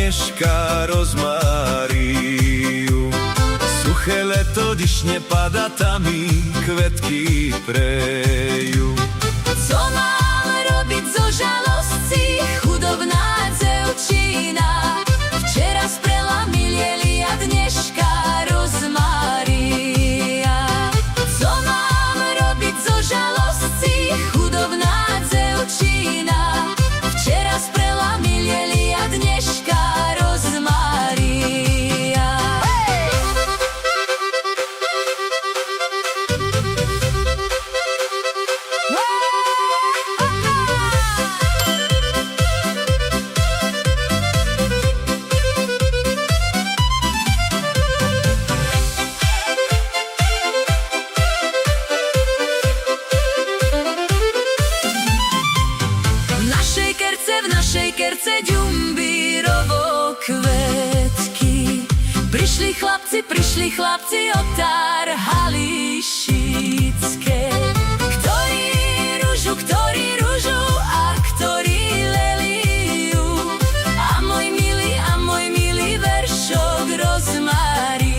Agnieszka rozmáriu. Suché leto, když nepada, tam i kvetky prejú. Co mám robiť zo žalostí, chudobná dzevčina? Včera sprela milieli a dneška rozmária. Co mám robiť zo žalostí, chudobná dzevčina? Včera sprela milieli a dneška rozmária. V našej kerce ďumbírovo kvetky. Prišli chlapci, otárhali šícke. Ktorí rúžu a ktorí leliu. A môj milý veršok rozmáriu.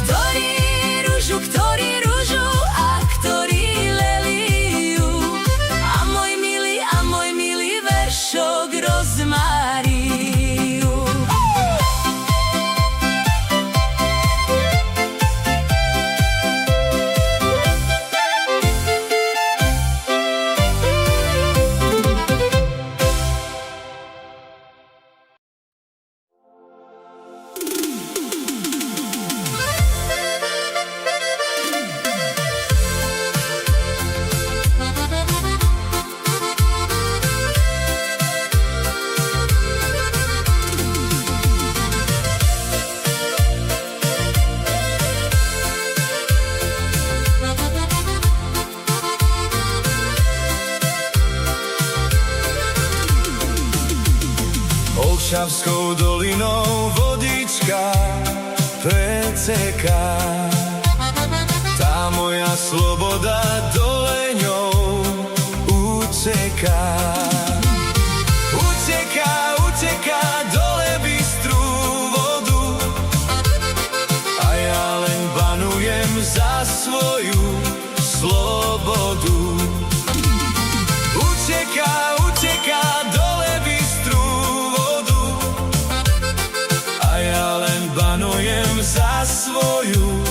Ktorí rúžu a ktorí leliu. A môj milý veršok rozmáriu. Olšavskou dolinou vodička preceká. Tá moja sloboda dole ňou uteká. Uteká dole bystrú vodu. A ja len banujem za svoju slobodu. Uteká dole bystrú vodu. A ja len banujem za svoju